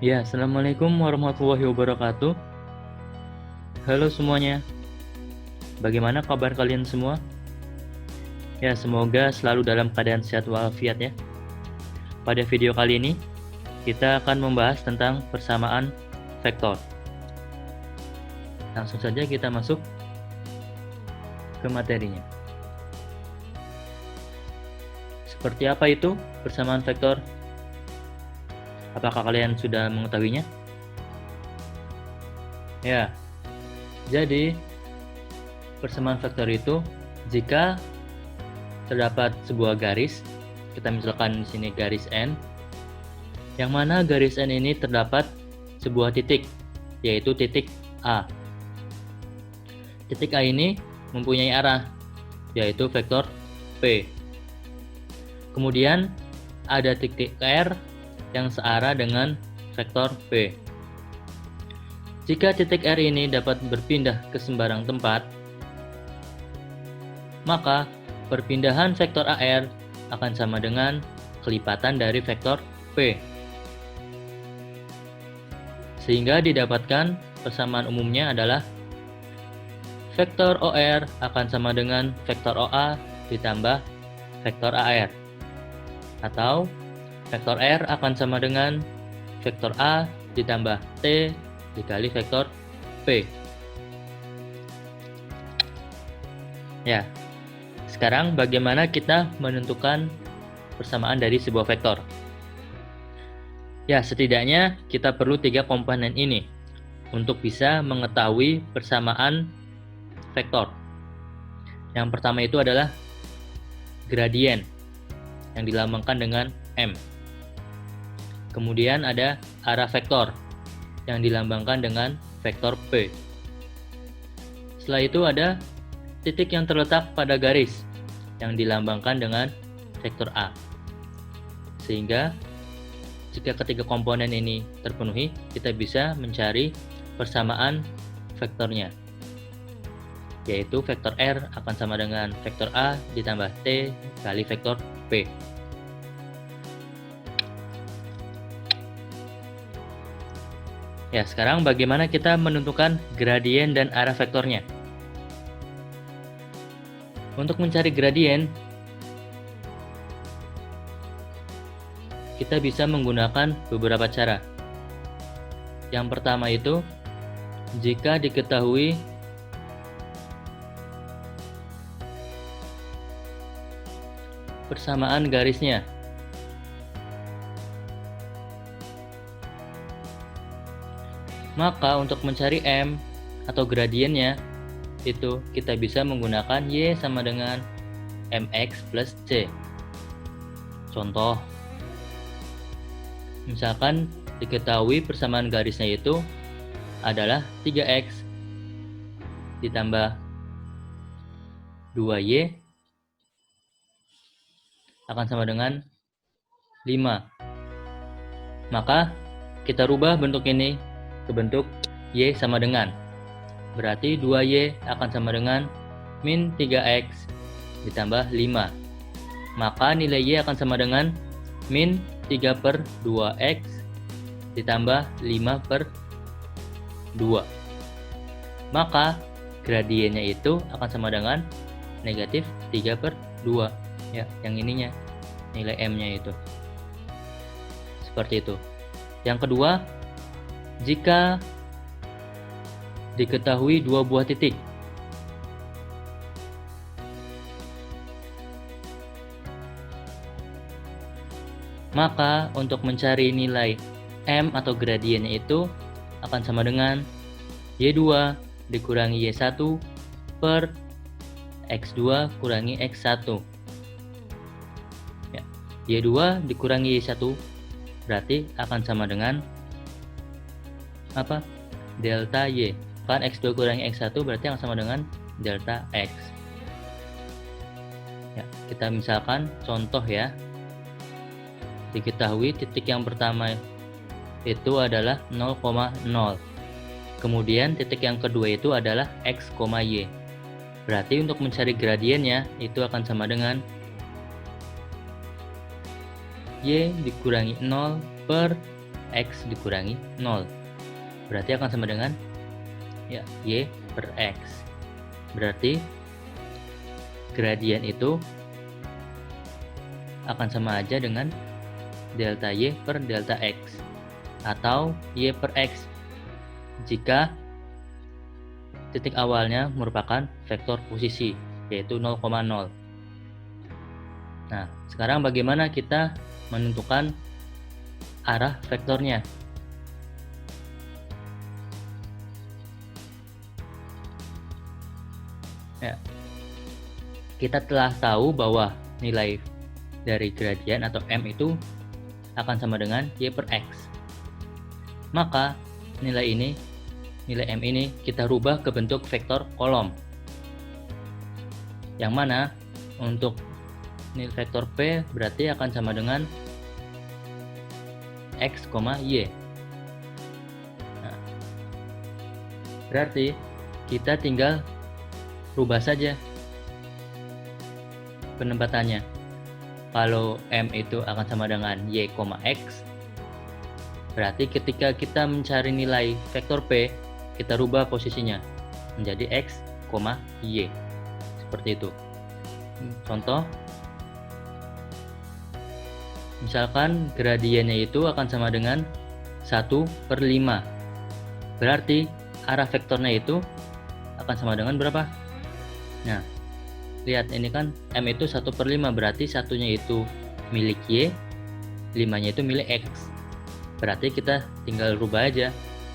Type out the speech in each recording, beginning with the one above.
Ya, Assalamualaikum warahmatullahi wabarakatuh. Halo semuanya, bagaimana kabar kalian semua? Ya, semoga selalu dalam keadaan sehat walafiat ya. Pada video kali ini, kita akan membahas tentang persamaan vektor. Langsung saja kita masuk ke materinya. Seperti apa itu persamaan vektor? Apakah kalian sudah mengetahuinya? Ya, jadi persamaan vektor itu jika terdapat sebuah garis, kita misalkan di sini garis N, yang mana garis N ini terdapat sebuah titik, yaitu titik A. Titik A ini mempunyai arah, yaitu vektor P. Kemudian ada titik R yang searah dengan vektor P. Jika titik R ini dapat berpindah ke sembarang tempat, maka perpindahan vektor AR akan sama dengan kelipatan dari vektor P. Sehingga didapatkan persamaan umumnya adalah vektor OR akan sama dengan vektor OA ditambah vektor AR. Atau vektor R akan sama dengan vektor A ditambah T dikali vektor P. Ya, sekarang bagaimana kita menentukan persamaan dari sebuah vektor? Ya, setidaknya kita perlu 3 komponen ini untuk bisa mengetahui persamaan vektor. Yang pertama itu adalah gradien yang dilambangkan dengan M. Kemudian ada arah vektor yang dilambangkan dengan vektor P. Setelah itu ada titik yang terletak pada garis yang dilambangkan dengan vektor A. Sehingga jika ketiga komponen ini terpenuhi, kita bisa mencari persamaan vektornya, yaitu vektor R akan sama dengan vektor A ditambah T kali vektor P. Ya, sekarang bagaimana kita menentukan gradien dan arah vektornya? Untuk mencari gradien, kita bisa menggunakan beberapa cara. Yang pertama itu, jika diketahui persamaan garisnya, maka untuk mencari M atau gradiennya itu kita bisa menggunakan Y sama dengan MX plus C. Contoh, misalkan diketahui persamaan garisnya itu adalah 3X ditambah 2Y akan sama dengan 5. Maka kita rubah bentuk ini ke bentuk Y sama dengan. Berarti 2Y akan sama dengan min 3X ditambah 5. Maka nilai Y akan sama dengan min 3 per 2X ditambah 5 per 2. Maka gradiennya itu akan sama dengan negatif 3 per 2. Ya, yang ininya, nilai M-nya itu. Seperti itu. Yang kedua, jika diketahui 2 buah titik, maka untuk mencari nilai M atau gradiennya itu akan sama dengan Y2 dikurangi Y1 per X2 kurangi X1. Ya, Y2 dikurangi Y1 berarti akan sama dengan apa? Delta Y. Kan X2 kurangi X1 berarti akan sama dengan delta X. Ya, kita misalkan contoh ya. Diketahui titik yang pertama itu adalah 0,0. Kemudian titik yang kedua itu adalah X, Y. Berarti untuk mencari gradiennya itu akan sama dengan Y dikurangi 0 per X dikurangi 0. Berarti akan sama dengan ya, Y per X. Berarti gradien itu akan sama aja dengan delta Y per delta X atau Y per X jika titik awalnya merupakan vektor posisi, yaitu 0,0. Nah, sekarang bagaimana kita menentukan arah vektornya? Ya, kita telah tahu bahwa nilai dari gradien atau M itu akan sama dengan Y per X. Maka nilai M ini kita rubah ke bentuk vektor kolom. Yang mana untuk nilai vektor P berarti akan sama dengan X, Y. Nah, berarti kita tinggal rubah saja penempatannya. Kalau M itu akan sama dengan Y, X, berarti ketika kita mencari nilai vektor P, kita rubah posisinya menjadi X, Y. Seperti itu. Contoh, misalkan gradiennya itu akan sama dengan 1/5. Berarti arah vektornya itu akan sama dengan berapa? Nah, lihat ini kan M itu 1/5, berarti satunya itu milik Y, 5-nya itu milik X. Berarti kita tinggal rubah aja.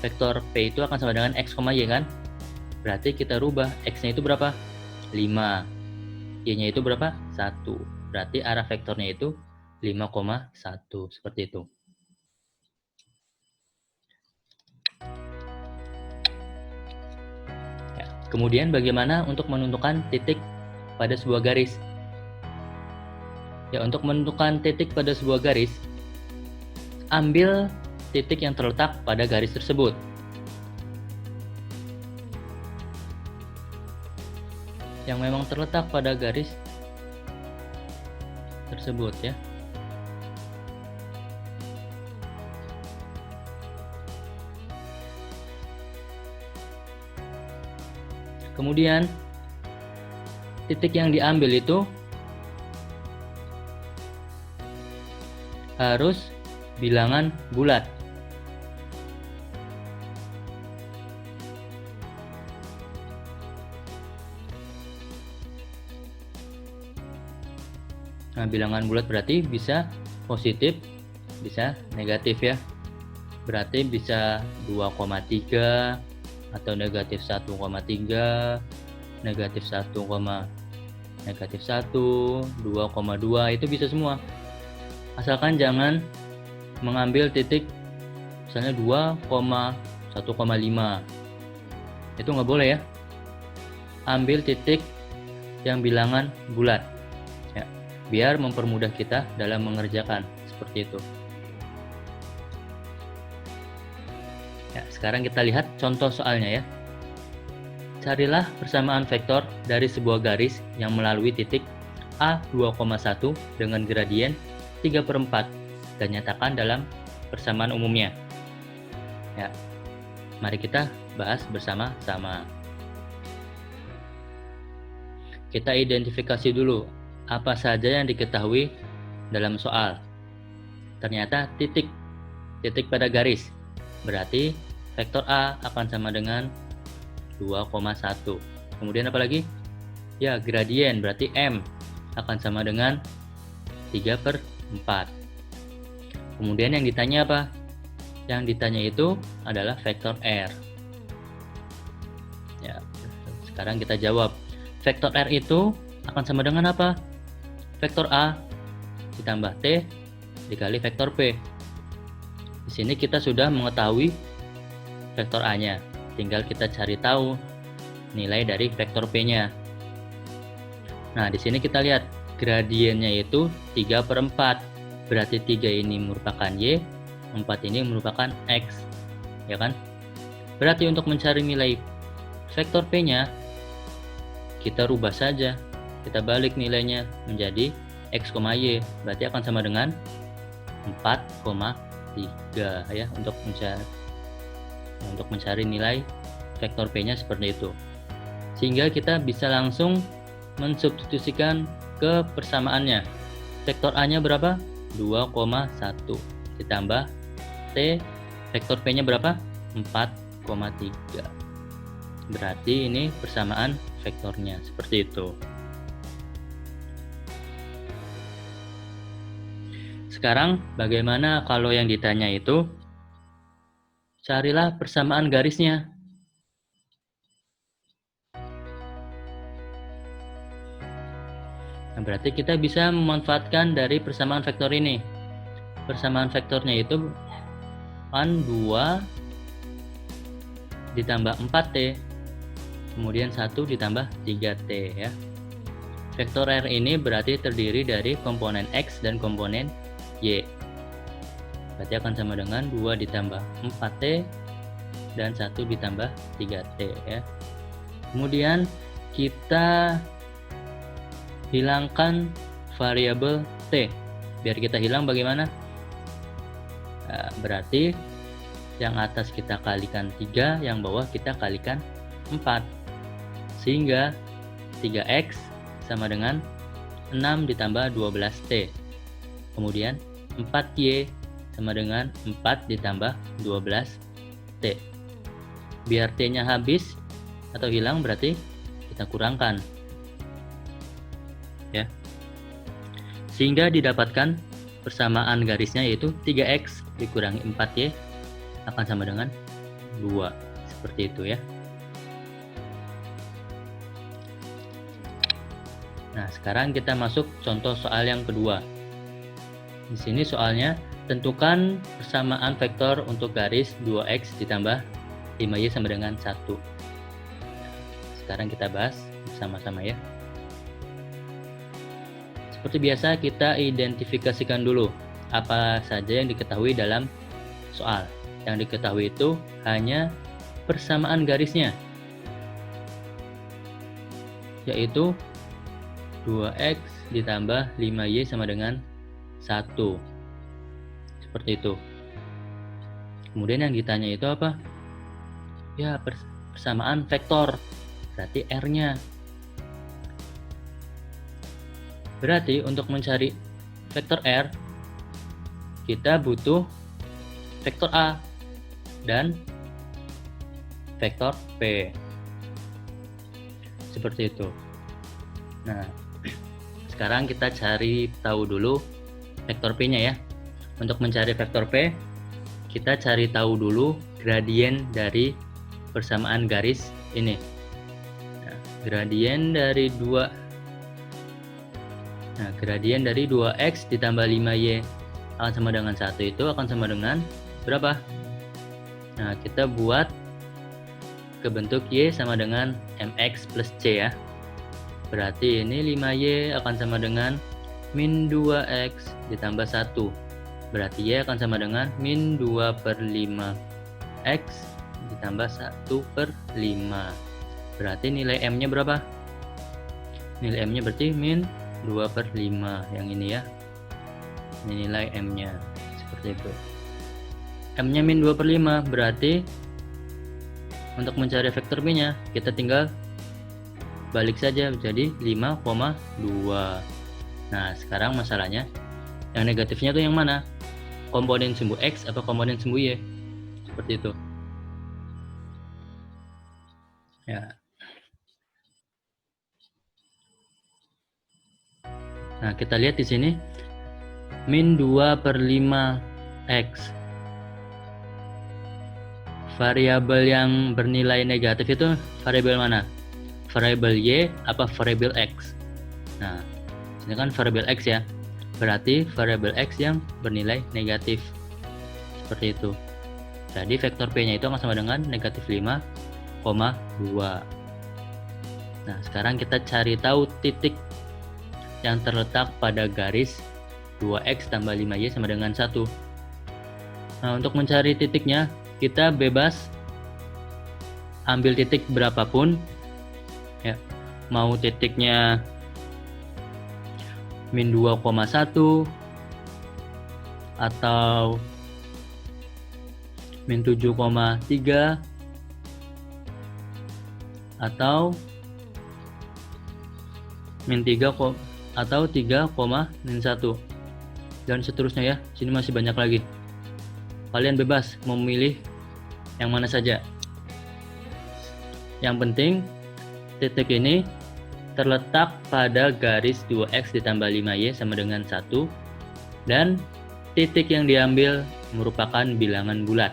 Vektor P itu akan sama dengan X, Y kan? Berarti kita rubah X-nya itu berapa? 5. Y-nya itu berapa? 1. Berarti arah vektornya itu 5,1. Seperti itu. Ya, kemudian bagaimana untuk menentukan titik pada sebuah garis? Ya, untuk menentukan titik pada sebuah garis, ambil titik yang terletak pada garis tersebut. Yang memang terletak pada garis tersebut ya. Kemudian titik yang diambil itu harus bilangan bulat. Nah, bilangan bulat berarti bisa positif, bisa negatif ya. Berarti bisa 2,3 atau negatif 1,3, negatif 1, negatif 1, 2,2, itu bisa semua. Asalkan jangan mengambil titik misalnya 2,1,5. Itu nggak boleh ya. Ambil titik yang bilangan bulat. Ya, biar mempermudah kita dalam mengerjakan seperti itu. Ya, sekarang kita lihat contoh soalnya ya. Carilah persamaan vektor dari sebuah garis yang melalui titik A2,1 dengan gradien 3/4 dan nyatakan dalam persamaan umumnya. Ya, mari kita bahas bersama-sama. Kita identifikasi dulu apa saja yang diketahui dalam soal. Ternyata titik pada garis. Berarti vektor A akan sama dengan 2,1. Kemudian apa lagi? Ya, gradien berarti M akan sama dengan 3/4. Kemudian yang ditanya apa? Yang ditanya itu adalah vektor R. Ya, sekarang kita jawab. Vektor R itu akan sama dengan apa? Vektor A ditambah T dikali vektor P. Di sini kita sudah mengetahui vektor A-nya. Tinggal kita cari tahu nilai dari vektor P-nya. Nah, di sini kita lihat gradiennya itu 3/4. Berarti 3 ini merupakan Y, 4 ini merupakan X. Ya kan? Berarti untuk mencari nilai vektor P-nya, kita rubah saja. Kita balik nilainya menjadi X, Y. Berarti akan sama dengan 4,1. 3 ya untuk mencari nilai vektor P-nya seperti itu. Sehingga kita bisa langsung mensubstitusikan ke persamaannya. Vektor A-nya berapa? 2,1 ditambah T, vektor P-nya berapa? 4,3. Berarti ini persamaan vektornya, seperti itu. Sekarang bagaimana kalau yang ditanya itu carilah persamaan garisnya. Nah, berarti kita bisa memanfaatkan dari persamaan vektor ini. Persamaan vektornya itu kan 2 ditambah 4T, kemudian 1 ditambah 3T ya. Vektor R ini berarti terdiri dari komponen X dan komponen Y. Berarti akan sama dengan 2 ditambah 4T dan 1 ditambah 3T ya. Kemudian kita hilangkan variabel T. Biar kita hilang bagaimana? Nah, berarti yang atas kita kalikan 3, yang bawah kita kalikan 4. Sehingga 3X sama dengan 6 ditambah 12T. Kemudian 4Y sama dengan 4 ditambah 12T. Biar T-nya habis atau hilang berarti kita kurangkan. Ya. Sehingga didapatkan persamaan garisnya yaitu 3X dikurangi 4Y akan sama dengan 2. Seperti itu ya. Nah, sekarang kita masuk contoh soal yang kedua. Di sini soalnya tentukan persamaan vektor untuk garis 2X ditambah 5Y sama dengan 1. Sekarang kita bahas bersama-sama ya. Seperti biasa kita identifikasikan dulu apa saja yang diketahui dalam soal. Yang diketahui itu hanya persamaan garisnya, yaitu 2X ditambah 5Y sama dengan 1. Seperti itu. Kemudian yang ditanya itu apa? Ya, persamaan vektor. Berarti R-nya. Berarti untuk mencari vektor R, kita butuh vektor A dan vektor P. Seperti itu. Nah, sekarang kita cari tahu dulu vektor P-nya ya. Untuk mencari vektor P, kita cari tahu dulu gradien dari persamaan garis ini. Nah, gradien dari 2X ditambah 5Y akan sama dengan 1 itu akan sama dengan berapa? Nah, kita buat ke bentuk Y sama dengan MX plus C ya. Berarti ini 5Y akan sama dengan min 2X ditambah 1. Berarti Y akan sama dengan min 2 per 5X ditambah 1 per 5. Berarti nilai M-nya berapa? Nilai M-nya berarti min 2 per 5. Yang ini ya. Ini nilai M-nya. Seperti itu. M-nya min 2 per 5. Berarti untuk mencari vektor B-nya kita tinggal balik saja jadi 5,2. Nah, sekarang masalahnya yang negatifnya tuh yang mana? Komponen sumbu X atau komponen sumbu Y? Seperti itu. Ya. Nah, kita lihat di sini min 2 per 5X. Variabel yang bernilai negatif itu variabel mana? Variabel Y apa variabel X? Nah, ini kan variabel X ya. Berarti variabel X yang bernilai negatif. Seperti itu. Jadi vektor P-nya itu akan sama dengan negatif 5,2. Nah, sekarang kita cari tahu titik yang terletak pada garis 2X tambah 5Y sama dengan 1. Nah, untuk mencari titiknya, kita bebas ambil titik berapapun. Ya, mau titiknya min 2,1 atau min 7,3 atau min 3 atau 3, min 1 dan seterusnya ya. Sini masih banyak lagi. Kalian bebas memilih yang mana saja. Yang penting titik ini terletak pada garis 2x ditambah 5y sama dengan 1 dan titik yang diambil merupakan bilangan bulat,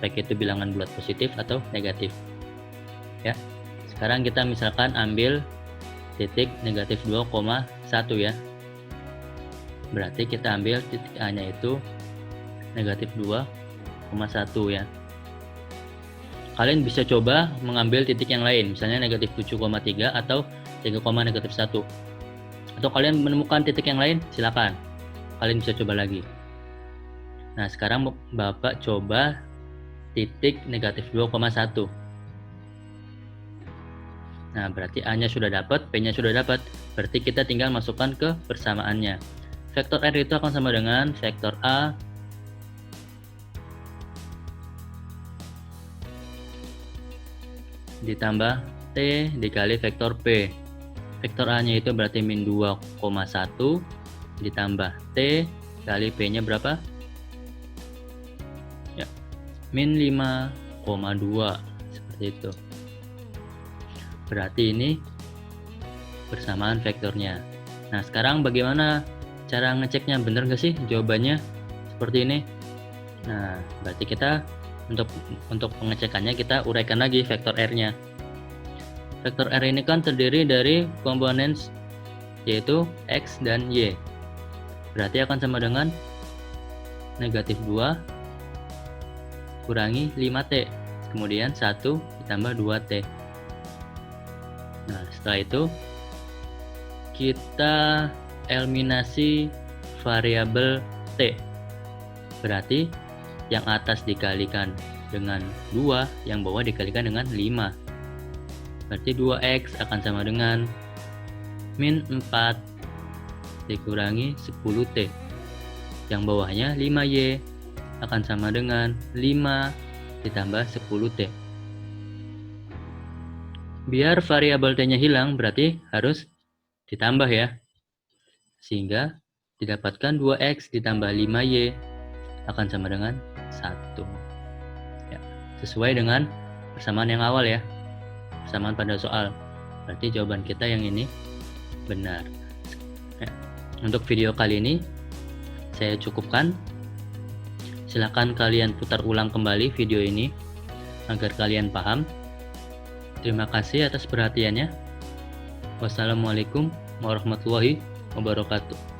baik itu bilangan bulat positif atau negatif ya. Sekarang kita misalkan ambil titik negatif 2,1 ya, berarti kita ambil titik A nya itu negatif 2,1 ya. Kalian bisa coba mengambil titik yang lain, misalnya negatif 7,3 atau 3, negatif 1. Atau kalian menemukan titik yang lain, silakan. Kalian bisa coba lagi. Nah, sekarang Bapak coba titik negatif 2,1. Nah, berarti A-nya sudah dapat, P-nya sudah dapat. Berarti kita tinggal masukkan ke persamaannya. Vektor R itu akan sama dengan vektor A ditambah T dikali vektor P. Vektor A-nya itu berarti min 2,1 ditambah T kali P-nya berapa? Ya, min 5,2 seperti itu. Berarti ini persamaan vektornya. Nah, sekarang bagaimana cara ngeceknya? Bener nggak sih jawabannya seperti ini? Nah, berarti kita untuk pengecekannya kita uraikan lagi vektor R-nya. Vektor R ini kan terdiri dari komponen yaitu X dan Y. Berarti akan sama dengan negatif 2 kurangi 5T. Kemudian 1 ditambah 2T. Nah, setelah itu kita eliminasi variabel T. Berarti yang atas dikalikan dengan 2, yang bawah dikalikan dengan 5. Berarti 2x akan sama dengan min 4 dikurangi 10t. Yang bawahnya 5y akan sama dengan 5 ditambah 10t. Biar variabel t-nya hilang berarti harus ditambah ya. Sehingga didapatkan 2x ditambah 5y akan sama dengan 1 ya, sesuai dengan persamaan yang awal ya, persamaan pada soal. Berarti jawaban kita yang ini benar ya. Untuk video kali ini saya cukupkan. Silahkan kalian putar ulang kembali video ini agar kalian paham. Terima kasih atas perhatiannya. Wassalamualaikum warahmatullahi wabarakatuh.